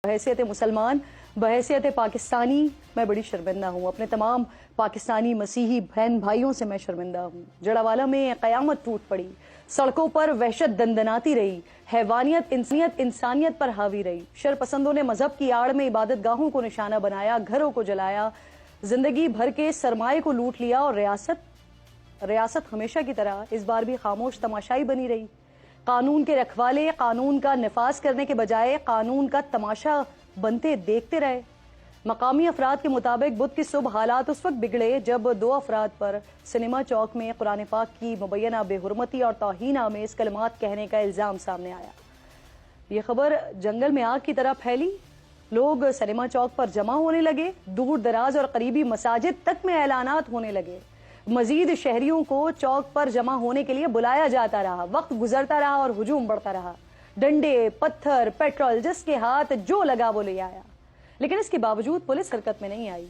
बहैसियत मुसलमान, बहैसियत पाकिस्तानी मैं बड़ी शर्मिंदा हूँ। अपने तमाम पाकिस्तानी मसीही बहन भाइयों से मैं शर्मिंदा हूँ। जड़ावाला में क़यामत टूट पड़ी, सड़कों पर वहशत दंदनाती रही, हैवानियत इंसानियत पर हावी रही। शरपसंदों ने मजहब की आड़ में इबादत गाहों को निशाना बनाया, घरों को जलाया, जिंदगी भर के सरमाए को लूट लिया और रियासत हमेशा की तरह इस बार भी खामोश तमाशाई बनी रही। कानून के रखवाले कानून का निफाज करने के बजाय कानून का तमाशा बनते देखते रहे। मकामी अफराद के मुताबिक बुध की सुबह हालात उस वक्त बिगड़े जब 2 अफराद पर सिनेमा चौक में कुरान पाक की मुबैना बेहुरमती और तौहीन आमेज कलमात कहने का इल्जाम सामने आया। ये खबर जंगल में आग की तरह फैली। लोग सिनेमा चौक पर जमा होने लगे, दूर दराज और करीबी मसाजिद तक में ऐलानात होने लगे। मजीद शहरियों को चौक पर जमा होने के लिए बुलाया जाता रहा। वक्त गुजरता रहा और हुजूम बढ़ता रहा। डंडे, पत्थर, पेट्रोल जिसके हाथ जो लगा वो ले आया, लेकिन इसके बावजूद पुलिस हरकत में नहीं आई।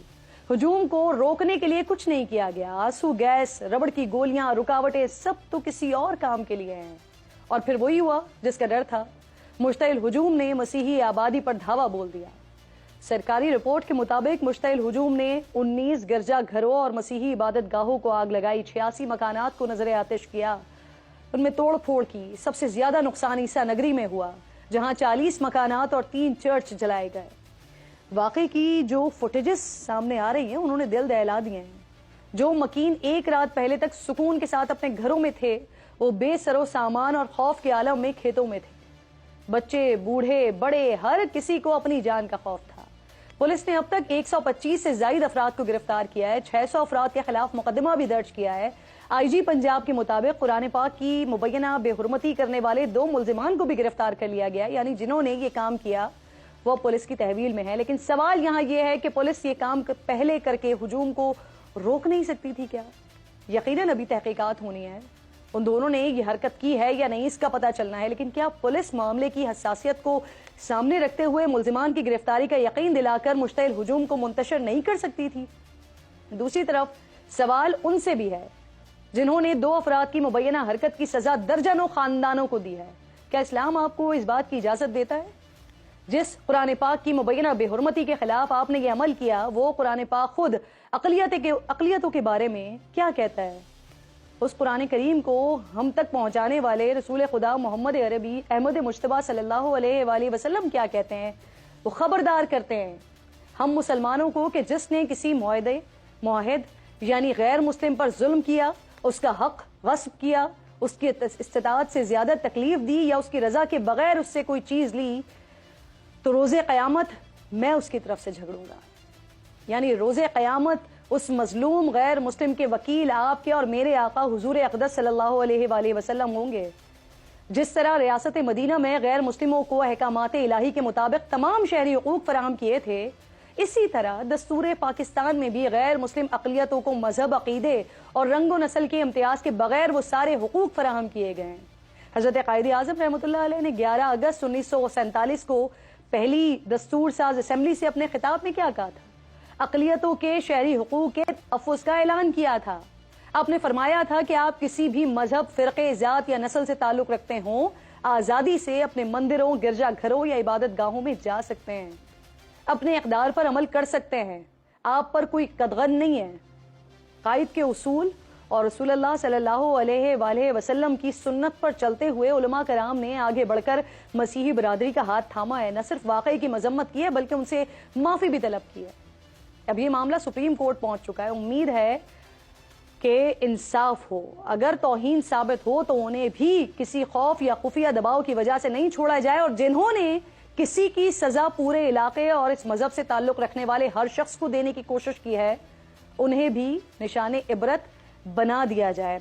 हुजूम को रोकने के लिए कुछ नहीं किया गया। आंसू गैस, रबड़ की गोलियां, रुकावटें सब तो किसी और काम के लिए हैं। और फिर वही हुआ जिसका डर था। मुश्तइल हुजूम ने मसीही आबादी पर धावा बोल दिया। सरकारी रिपोर्ट के मुताबिक मुश्तइल हुजूम ने 19 गिरजा घरों और मसीही इबादत गाहों को आग लगाई, 86 मकानात को नजर आतिश किया, उनमें तोड़ फोड़ की। सबसे ज्यादा नुकसान ईसा नगरी में हुआ, जहां 40 मकानात और 3 चर्च जलाए गए। वाकई की जो फुटेजेस सामने आ रही हैं उन्होंने दिल दहला दिए हैं। जो मकीन एक रात पहले तक सुकून के साथ अपने घरों में थे, वो बेसरो सामान और खौफ के आलम में खेतों में थे। बच्चे, बूढ़े, बड़े, हर किसी को अपनी जान का खौफ था। पुलिस ने अब तक 125 से ज्यादा अफराद को गिरफ्तार किया है। 600 अफराद के खिलाफ मुकदमा भी दर्ज किया है। आईजी पंजाब के मुताबिक कुरान पाक की मुबैना बेहुरमती करने वाले 2 मुल्जिमान को भी गिरफ्तार कर लिया गया, यानी जिन्होंने ये काम किया वो पुलिस की तहवील में है। लेकिन सवाल यहाँ ये है कि पुलिस ये काम पहले करके हुजूम को रोक नहीं सकती थी क्या? यकीनन अभी तहकीकात होनी है, उन दोनों ने ये हरकत की है या नहीं इसका पता चलना है। लेकिन क्या पुलिस मामले की हसासियत को सामने रखते हुए मुल्जिमान की गिरफ्तारी का यकीन दिलाकर मुश्तइल हुजूम को मुंतशिर नहीं कर सकती थी? दूसरी तरफ सवाल उनसे भी है जिन्होंने 2 अफराद की मुबैना हरकत की सजा दर्जनों खानदानों को दी है। क्या इस्लाम आपको इस बात की इजाजत देता है? जिस कुरान पाक की मुबैना बेहुरमती के खिलाफ आपने ये अमल किया, वो कुरान पाक खुद अक़लियतों के बारे में क्या कहता है? उस कुरान करीम को हम तक पहुंचाने वाले रसूल खुदा मोहम्मद अरबी अहमद मुश्तबा सल्लल्लाहु अलैहि वसल्लम क्या कहते हैं? वो खबरदार करते हैं हम मुसलमानों को कि जिसने किसी मुआहिद यानी गैर मुस्लिम पर जुल्म किया, उसका हक गस्ब किया, उसकी इस्तिताअत से ज्यादा तकलीफ दी या उसकी रजा के बगैर उससे कोई चीज ली, तो रोजे क़यामत मैं उसकी तरफ से झगड़ूंगा। यानी रोजे क़यामत उस मजलूम गैर मुस्लिम के वकील आपके और मेरे आका हुजूर अक़दस सल्लल्लाहु अलैहि वसल्लम होंगे। जिस तरह रियासत मदीना में गैर मुस्लिमों को अहकामात इलाही के मुताबिक तमाम शहरी हुकूक फराहम किए थे, इसी तरह दस्तूर पाकिस्तान में भी गैर मुस्लिम अक़लियतों को मजहब, अकीदे और रंगो नस्ल के इम्तियाज के बगैर वो सारे हुकूक फराहम किए गए हैं। हजरत क़ायद आज़म रहमतुल्लाह अलैह ने 11 अगस्त 1947 को पहली दस्तूर साज असेंबली से अपने खिताब में क्या कहा था? अक़लियतों के शहरी हुकूक के तहफ़्फ़ुज़ का ऐलान किया था। आपने फरमाया था कि आप किसी भी मजहब, फ़िरक़े, ज़ात या नस्ल से ताल्लुक़ रखते हों, आज़ादी से अपने मंदिरों, गिरजा घरों या इबादत गाहों में जा सकते हैं, अपने इक़दार पर अमल कर सकते हैं। आप पर कोई कदगन नहीं है। क़ायद के उसूल और रसूलुल्लाह सल्लल्लाहु अलैहि वसल्लम की सुन्नत पर चलते हुए उलमा कराम ने आगे बढ़कर मसीही बरादरी का हाथ थामा है। न सिर्फ वाक़ई की मजम्मत की है बल्कि उनसे माफ़ी भी तलब की है। अब ये मामला सुप्रीम कोर्ट पहुंच चुका है। उम्मीद है कि इंसाफ हो। अगर तौहीन साबित हो तो उन्हें भी किसी खौफ या खुफिया दबाव की वजह से नहीं छोड़ा जाए, और जिन्होंने किसी की सजा पूरे इलाके और इस मजहब से ताल्लुक रखने वाले हर शख्स को देने की कोशिश की है, उन्हें भी निशाने इबरत बना दिया जाए।